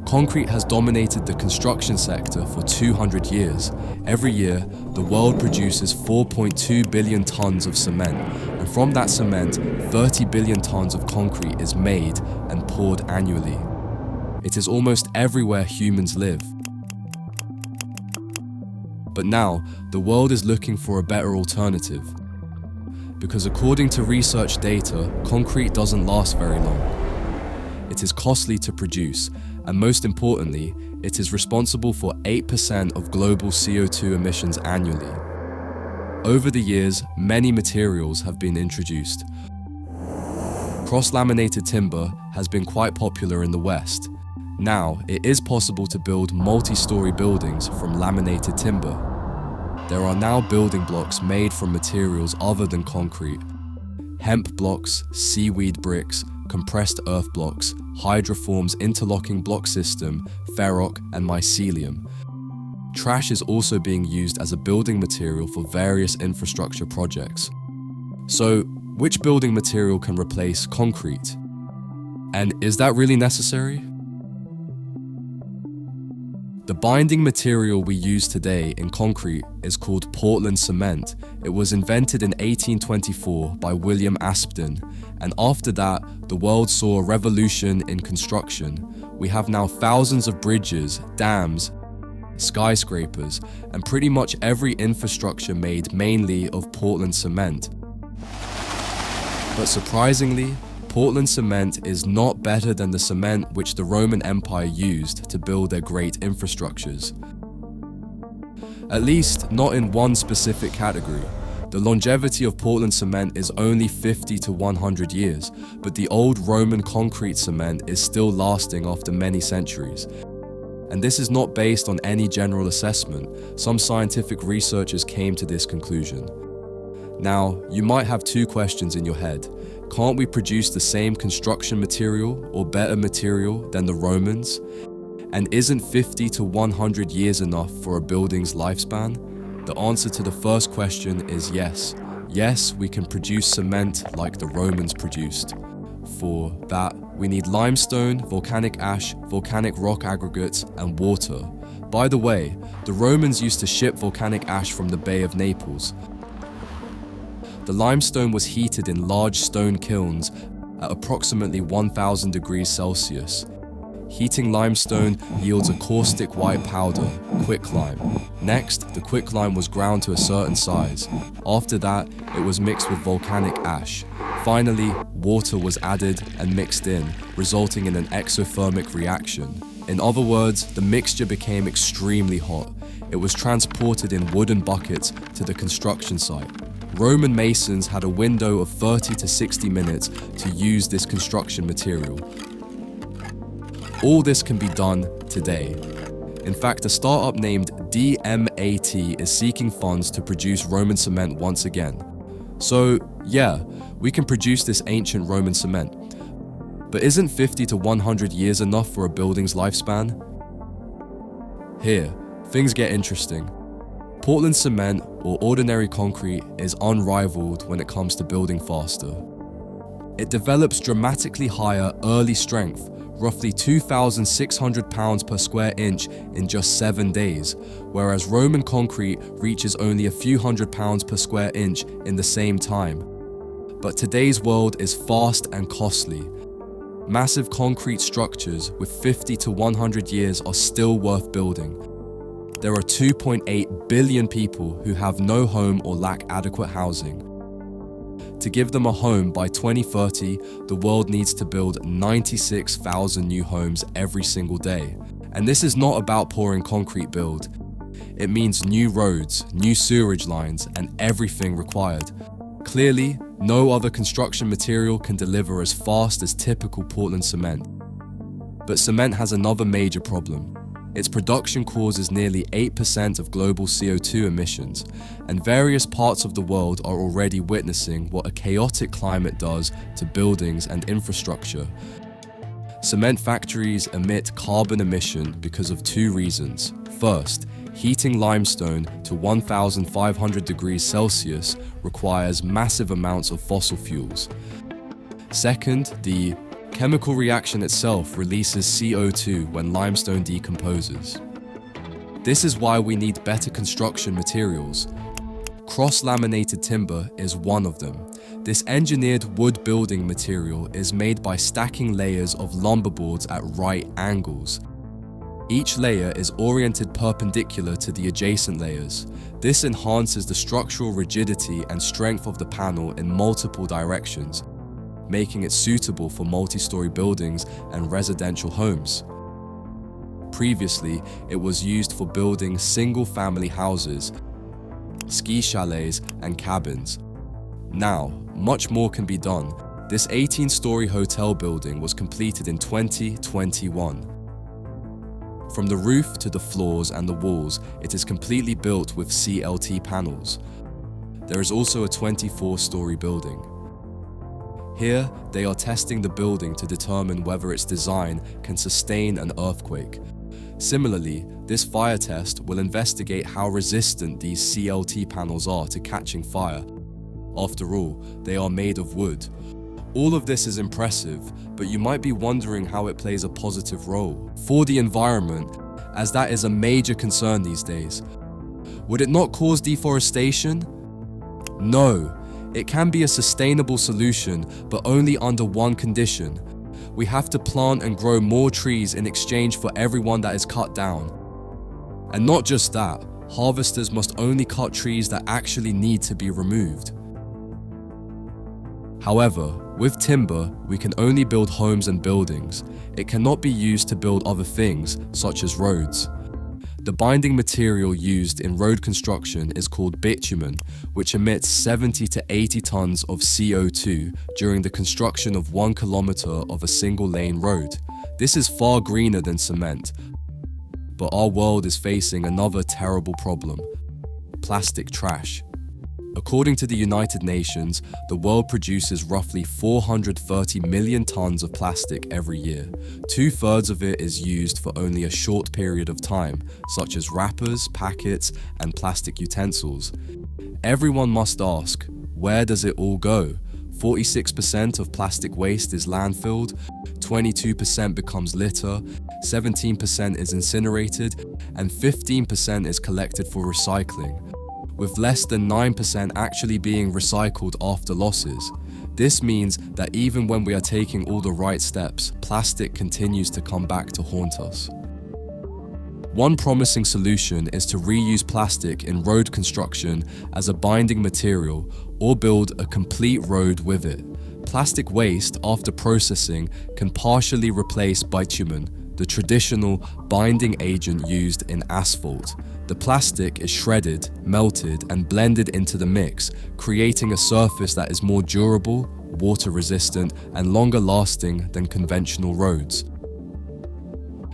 Concrete has dominated the construction sector for 200 years. Every year, the world produces 4.2 billion tons of cement, and from that cement, 30 billion tons of concrete is made and poured annually. It is almost everywhere humans live. But now, the world is looking for a better alternative. Because according to research data, concrete doesn't last very long. It is costly to produce, and most importantly, it is responsible for 8% of global CO2 emissions annually. Over the years, many materials have been introduced. Cross-laminated timber has been quite popular in the West. Now, it is possible to build multi-story buildings from laminated timber. There are now building blocks made from materials other than concrete. Hemp blocks, seaweed bricks, compressed earth blocks, hydroforms interlocking block system, ferroc, and mycelium. Trash is also being used as a building material for various infrastructure projects. So, which building material can replace concrete? And is that really necessary? The binding material we use today in concrete is called Portland cement. It was invented in 1824 by William Aspdin, and after that, the world saw a revolution in construction. We have now thousands of bridges, dams, skyscrapers, and pretty much every infrastructure made mainly of Portland cement. But surprisingly, Portland cement is not better than the cement which the Roman Empire used to build their great infrastructures. At least, not in one specific category. The longevity of Portland cement is only 50 to 100 years, but the old Roman concrete cement is still lasting after many centuries. And this is not based on any general assessment. Some scientific researchers came to this conclusion. Now, you might have two questions in your head. Can't we produce the same construction material or better material than the Romans? And isn't 50 to 100 years enough for a building's lifespan? The answer to the first question is yes. Yes, we can produce cement like the Romans produced. For that, we need limestone, volcanic ash, volcanic rock aggregates, and water. By the way, the Romans used to ship volcanic ash from the Bay of Naples. The limestone was heated in large stone kilns at approximately 1000 degrees Celsius. Heating limestone yields a caustic white powder, quicklime. Next, the quicklime was ground to a certain size. After that, it was mixed with volcanic ash. Finally, water was added and mixed in, resulting in an exothermic reaction. In other words, the mixture became extremely hot. It was transported in wooden buckets to the construction site. Roman masons had a window of 30 to 60 minutes to use this construction material. All this can be done today. In fact, a startup named DMAT is seeking funds to produce Roman cement once again. So, yeah, we can produce this ancient Roman cement. But isn't 50 to 100 years enough for a building's lifespan? Here, things get interesting. Portland cement, or ordinary concrete, is unrivaled when it comes to building faster. It develops dramatically higher early strength, roughly 2,600 pounds per square inch in just 7 days, whereas Roman concrete reaches only a few hundred pounds per square inch in the same time. But today's world is fast and costly. Massive concrete structures with 50 to 100 years are still worth building. There are 2.8 billion people who have no home or lack adequate housing. To give them a home by 2030, the world needs to build 96,000 new homes every single day. And this is not about pouring concrete build. It means new roads, new sewerage lines, and everything required. Clearly, no other construction material can deliver as fast as typical Portland cement. But cement has another major problem. Its production causes nearly 8% of global CO2 emissions, and various parts of the world are already witnessing what a chaotic climate does to buildings and infrastructure. Cement factories emit carbon emission because of two reasons. First, heating limestone to 1,500 degrees Celsius requires massive amounts of fossil fuels. Second, the chemical reaction itself releases CO2 when limestone decomposes. This is why we need better construction materials. Cross-laminated timber is one of them. This engineered wood building material is made by stacking layers of lumber boards at right angles. Each layer is oriented perpendicular to the adjacent layers. This enhances the structural rigidity and strength of the panel in multiple directions, making it suitable for multi-story buildings and residential homes. Previously, it was used for building single-family houses, ski chalets, and cabins. Now, much more can be done. This 18-story hotel building was completed in 2021. From the roof to the floors and the walls, it is completely built with CLT panels. There is also a 24-story building. Here, they are testing the building to determine whether its design can sustain an earthquake. Similarly, this fire test will investigate how resistant these CLT panels are to catching fire. After all, they are made of wood. All of this is impressive, but you might be wondering how it plays a positive role for the environment, as that is a major concern these days. Would it not cause deforestation? No, it can be a sustainable solution, but only under one condition. We have to plant and grow more trees in exchange for everyone that is cut down. And not just that, harvesters must only cut trees that actually need to be removed. However, with timber, we can only build homes and buildings. It cannot be used to build other things, such as roads. The binding material used in road construction is called bitumen, which emits 70 to 80 tons of CO2 during the construction of 1 kilometer of a single-lane road. This is far greener than cement, but our world is facing another terrible problem: plastic trash. According to the United Nations, the world produces roughly 430 million tons of plastic every year. 2/3 of it is used for only a short period of time, such as wrappers, packets, and plastic utensils. Everyone must ask, where does it all go? 46% of plastic waste is landfilled, 22% becomes litter, 17% is incinerated, and 15% is collected for recycling, with less than 9% actually being recycled after losses. This means that even when we are taking all the right steps, plastic continues to come back to haunt us. One promising solution is to reuse plastic in road construction as a binding material or build a complete road with it. Plastic waste, after processing, can partially replace bitumen, the traditional binding agent used in asphalt. The plastic is shredded, melted, and blended into the mix, creating a surface that is more durable, water-resistant, and longer-lasting than conventional roads.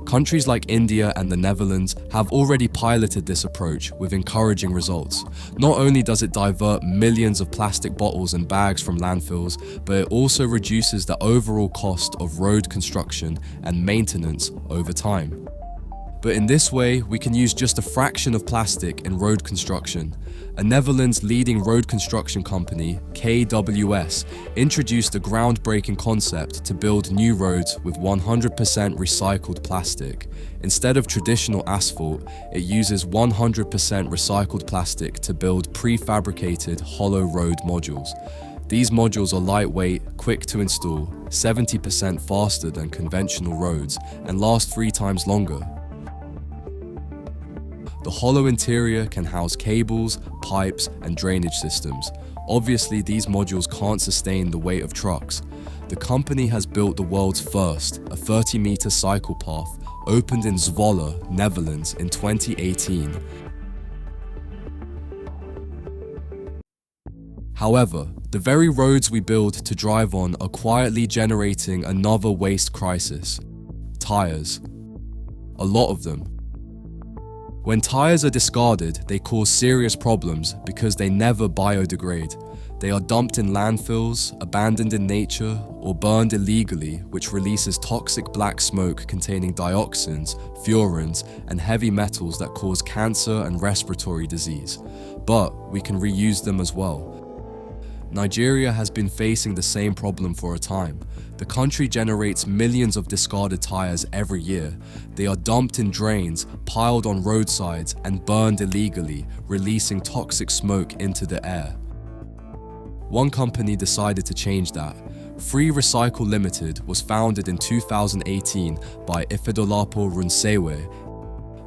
Countries like India and the Netherlands have already piloted this approach with encouraging results. Not only does it divert millions of plastic bottles and bags from landfills, but it also reduces the overall cost of road construction and maintenance over time. But in this way, we can use just a fraction of plastic in road construction. A Netherlands leading road construction company, KWS, introduced a groundbreaking concept to build new roads with 100% recycled plastic. Instead of traditional asphalt, it uses 100% recycled plastic to build prefabricated hollow road modules. These modules are lightweight, quick to install, 70% faster than conventional roads, and last 3 times longer. The hollow interior can house cables, pipes, and drainage systems. Obviously, these modules can't sustain the weight of trucks. The company has built the world's first, a 30-meter cycle path, opened in Zwolle, Netherlands in 2018. However, the very roads we build to drive on are quietly generating another waste crisis: tires. A lot of them. When tires are discarded, they cause serious problems because they never biodegrade. They are dumped in landfills, abandoned in nature, or burned illegally, which releases toxic black smoke containing dioxins, furans, and heavy metals that cause cancer and respiratory disease. But we can reuse them as well. Nigeria has been facing the same problem for a time. The country generates millions of discarded tires every year. They are dumped in drains, piled on roadsides, and burned illegally, releasing toxic smoke into the air. One company decided to change that. Free Recycle Limited was founded in 2018 by Ifedolapo Runsewe.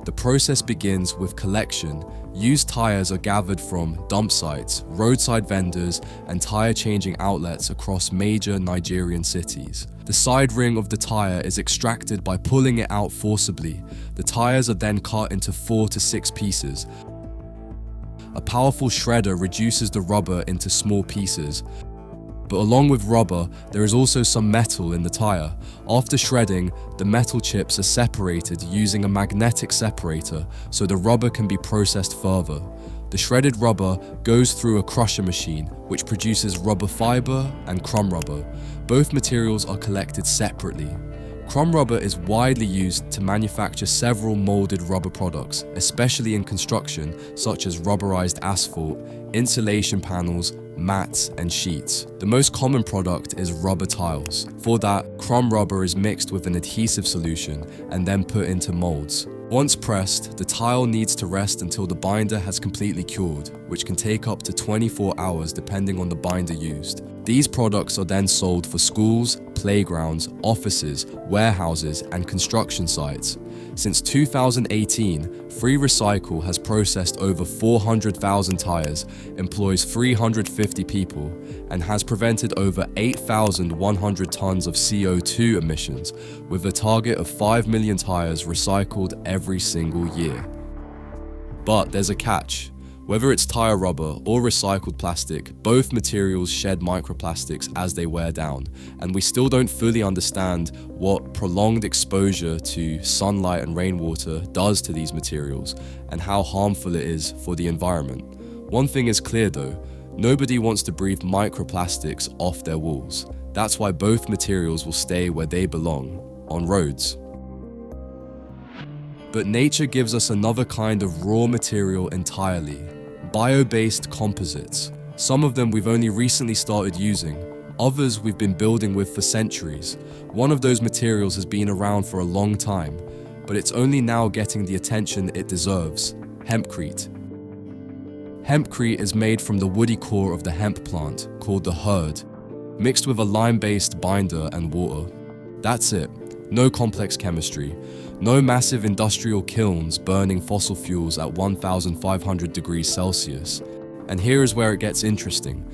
The process begins with collection. Used tires are gathered from dump sites, roadside vendors, and tire-changing outlets across major Nigerian cities. The side ring of the tire is extracted by pulling it out forcibly. The tires are then cut into 4 to 6 pieces. A powerful shredder reduces the rubber into small pieces. But along with rubber, there is also some metal in the tire. After shredding, the metal chips are separated using a magnetic separator so the rubber can be processed further. The shredded rubber goes through a crusher machine, which produces rubber fiber and crumb rubber. Both materials are collected separately. Crumb rubber is widely used to manufacture several molded rubber products, especially in construction, such as rubberized asphalt, insulation panels, mats, and sheets. The most common product is rubber tiles. For that, crumb rubber is mixed with an adhesive solution and then put into molds. Once pressed, the tile needs to rest until the binder has completely cured, which can take up to 24 hours depending on the binder used. These products are then sold for schools, playgrounds, offices, warehouses, and construction sites. Since 2018, Free Recycle has processed over 400,000 tires, employs 350 people, and has prevented over 8,100 tons of CO2 emissions, with a target of 5 million tires recycled every single year. But there's a catch. Whether it's tire rubber or recycled plastic, both materials shed microplastics as they wear down, and we still don't fully understand what prolonged exposure to sunlight and rainwater does to these materials and how harmful it is for the environment. One thing is clear though, nobody wants to breathe microplastics off their walls. That's why both materials will stay where they belong, on roads. But nature gives us another kind of raw material entirely. Bio-based composites. Some of them we've only recently started using, others we've been building with for centuries. One of those materials has been around for a long time, but it's only now getting the attention it deserves: hemprete. Hemprete is made from the woody core of the hemp plant, called the hurd, mixed with a lime-based binder and water. That's it. No complex chemistry. No massive industrial kilns burning fossil fuels at 1,500 degrees Celsius. And here is where it gets interesting.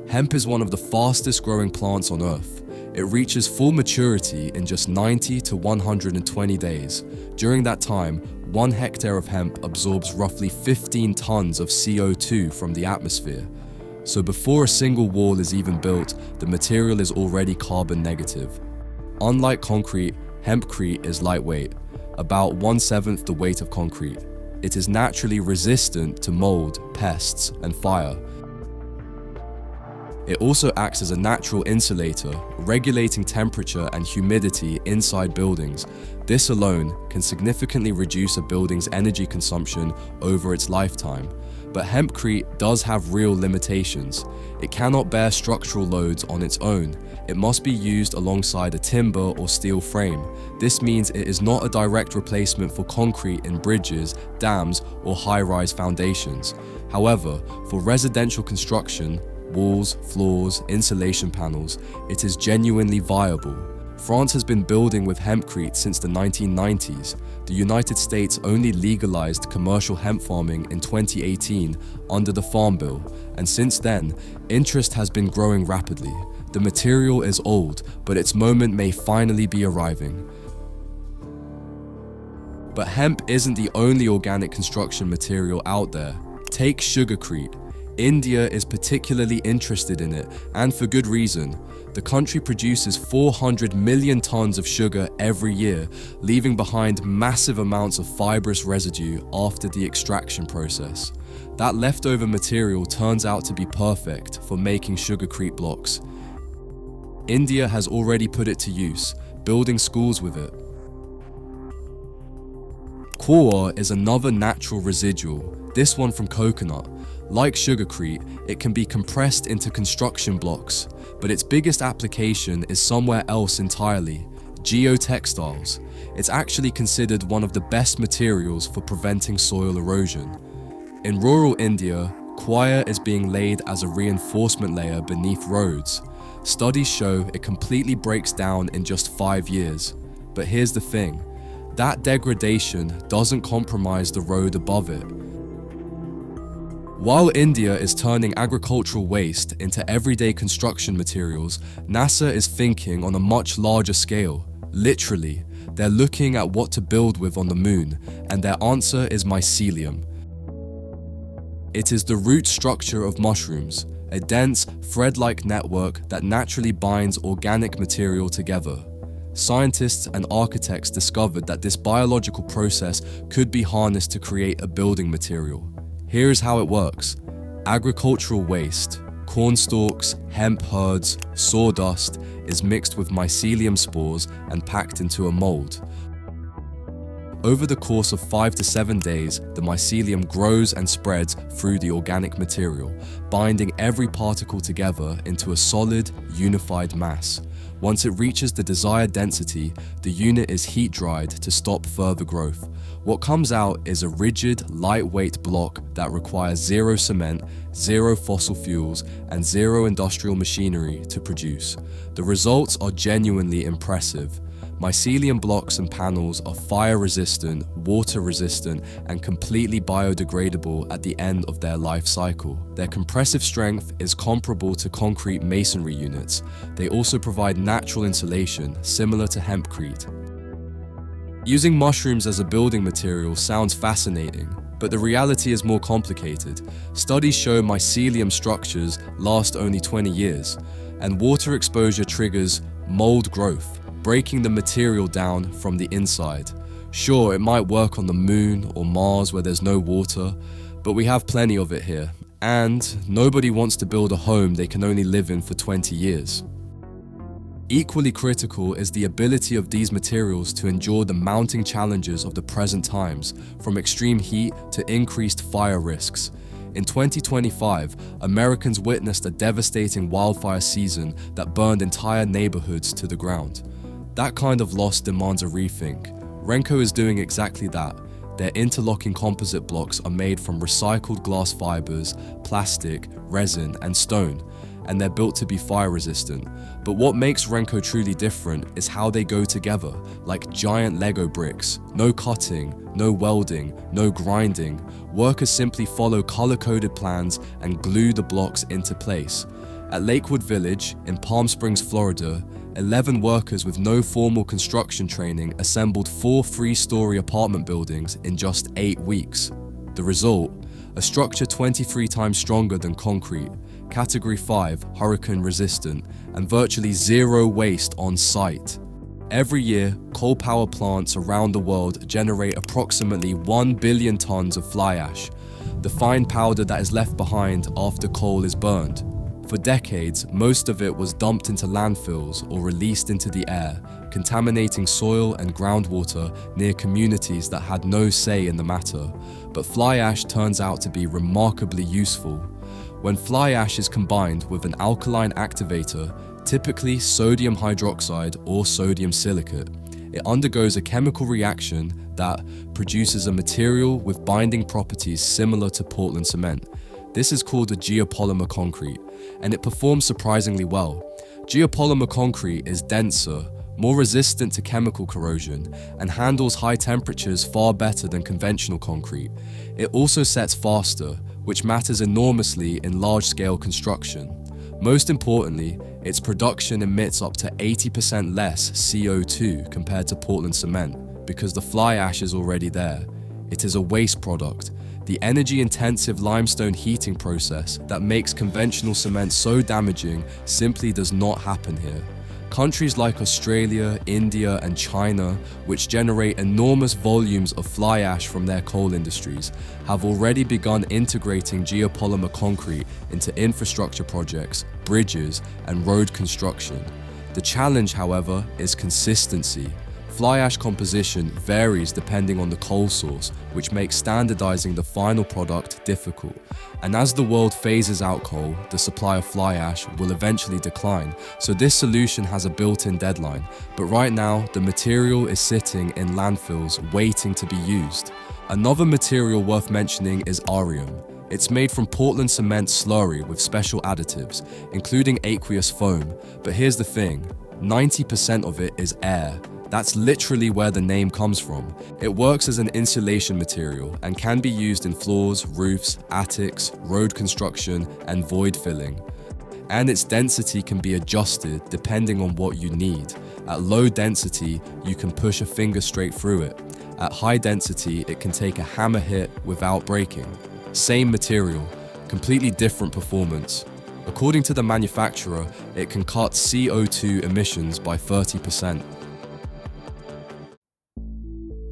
Hemp is one of the fastest growing plants on Earth. It reaches full maturity in just 90 to 120 days. During that time, 1 hectare of hemp absorbs roughly 15 tons of CO2 from the atmosphere. So before a single wall is even built, the material is already carbon negative. Unlike concrete, hempcrete is lightweight, about 1/7 the weight of concrete. It is naturally resistant to mold, pests, and fire. It also acts as a natural insulator, regulating temperature and humidity inside buildings. This alone can significantly reduce a building's energy consumption over its lifetime. But hempcrete does have real limitations. It cannot bear structural loads on its own. It must be used alongside a timber or steel frame. This means it is not a direct replacement for concrete in bridges, dams, or high-rise foundations. However, for residential construction, walls, floors, insulation panels, it is genuinely viable. France has been building with hempcrete since the 1990s. The United States only legalized commercial hemp farming in 2018 under the Farm Bill, and since then, interest has been growing rapidly. The material is old, but its moment may finally be arriving. But hemp isn't the only organic construction material out there. Take sugarcrete. India is particularly interested in it, and for good reason. The country produces 400 million tons of sugar every year, leaving behind massive amounts of fibrous residue after the extraction process. That leftover material turns out to be perfect for making sugarcrete blocks. India has already put it to use, building schools with it. Coir is another natural residual, this one from coconut. Like sugarcrete, it can be compressed into construction blocks, but its biggest application is somewhere else entirely: geotextiles. It's actually considered one of the best materials for preventing soil erosion. In rural India, coir is being laid as a reinforcement layer beneath roads. Studies show it completely breaks down in just 5 years. But here's the thing, that degradation doesn't compromise the road above it. While India is turning agricultural waste into everyday construction materials, NASA is thinking on a much larger scale. Literally, they're looking at what to build with on the moon, and their answer is mycelium. It is the root structure of mushrooms, a dense, thread-like network that naturally binds organic material together. Scientists and architects discovered that this biological process could be harnessed to create a building material. Here's how it works. Agricultural waste, corn stalks, hemp herds, sawdust is mixed with mycelium spores and packed into a mold. Over the course of 5 to 7 days, the mycelium grows and spreads through the organic material, binding every particle together into a solid, unified mass. Once it reaches the desired density, the unit is heat-dried to stop further growth. What comes out is a rigid, lightweight block that requires 0 cement, 0 fossil fuels, and 0 industrial machinery to produce. The results are genuinely impressive. Mycelium blocks and panels are fire-resistant, water-resistant, and completely biodegradable at the end of their life cycle. Their compressive strength is comparable to concrete masonry units. They also provide natural insulation, similar to hempcrete. Using mushrooms as a building material sounds fascinating, but the reality is more complicated. Studies show mycelium structures last only 20 years, and water exposure triggers mold growth, breaking the material down from the inside. Sure, it might work on the moon or Mars where there's no water, but we have plenty of it here, and nobody wants to build a home they can only live in for 20 years. Equally critical is the ability of these materials to endure the mounting challenges of the present times, from extreme heat to increased fire risks. In 2025, Americans witnessed a devastating wildfire season that burned entire neighborhoods to the ground. That kind of loss demands a rethink. Renco is doing exactly that. Their interlocking composite blocks are made from recycled glass fibers, plastic, resin, and stone, and they're built to be fire resistant. But what makes Renco truly different is how they go together, like giant Lego bricks. No cutting, no welding, no grinding. Workers simply follow color-coded plans and glue the blocks into place. At Lakewood Village in Palm Springs, Florida, 11 workers with no formal construction training assembled 4 3-story apartment buildings in just 8 weeks. The result? A structure 23 times stronger than concrete, Category 5 hurricane resistant, and virtually 0 waste on site. Every year, coal power plants around the world generate approximately 1 billion tons of fly ash, the fine powder that is left behind after coal is burned. For decades, most of it was dumped into landfills or released into the air, contaminating soil and groundwater near communities that had no say in the matter. But fly ash turns out to be remarkably useful. When fly ash is combined with an alkaline activator, typically sodium hydroxide or sodium silicate, it undergoes a chemical reaction that produces a material with binding properties similar to Portland cement. This is called a geopolymer concrete, and it performs surprisingly well. Geopolymer concrete is denser, more resistant to chemical corrosion, and handles high temperatures far better than conventional concrete. It also sets faster, which matters enormously in large-scale construction. Most importantly, its production emits up to 80% less CO2 compared to Portland cement, because the fly ash is already there. It is a waste product. The energy-intensive limestone heating process that makes conventional cement so damaging simply does not happen here. Countries like Australia, India, and China, which generate enormous volumes of fly ash from their coal industries, have already begun integrating geopolymer concrete into infrastructure projects, bridges, and road construction. The challenge, however, is consistency. fly ash composition varies depending on the coal source, which makes standardizing the final product difficult. And as the world phases out coal, the supply of fly ash will eventually decline, so this solution has a built-in deadline. But right now, the material is sitting in landfills waiting to be used. Another material worth mentioning is Arium. It's made from Portland cement slurry with special additives, including aqueous foam. But here's the thing, 90% of it is air. That's literally where the name comes from. It works as an insulation material and can be used in floors, roofs, attics, road construction, and void filling. And its density can be adjusted depending on what you need. At low density, you can push a finger straight through it. At high density, it can take a hammer hit without breaking. Same material, completely different performance. According to the manufacturer, it can cut CO2 emissions by 30%.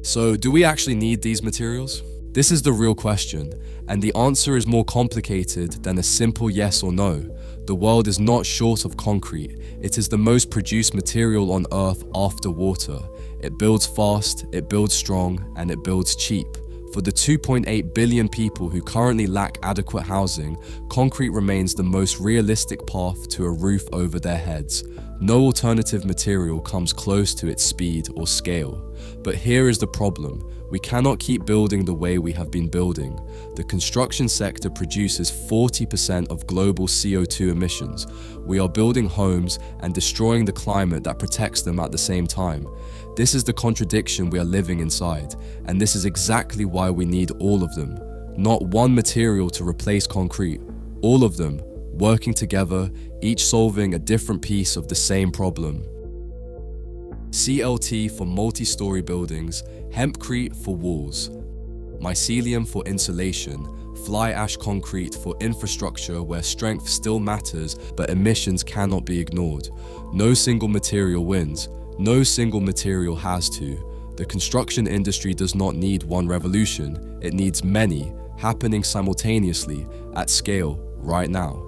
So, do we actually need these materials? This is the real question, and the answer is more complicated than a simple yes or no. The world is not short of concrete. It is the most produced material on Earth after water. It builds fast, it builds strong, and it builds cheap. For the 2.8 billion people who currently lack adequate housing, concrete remains the most realistic path to a roof over their heads. No alternative material comes close to its speed or scale. But here is the problem. We cannot keep building the way we have been building. The construction sector produces 40% of global CO2 emissions. We are building homes and destroying the climate that protects them at the same time. This is the contradiction we are living inside, and this is exactly why we need all of them. Not one material to replace concrete, all of them working together, each solving a different piece of the same problem. CLT for multi-story buildings, hemprete for walls, Mycelium for insulation, fly ash concrete for infrastructure where strength still matters but emissions cannot be ignored. No single material wins. No single material has to. The construction industry does not need one revolution. It needs many, happening simultaneously, at scale, right now.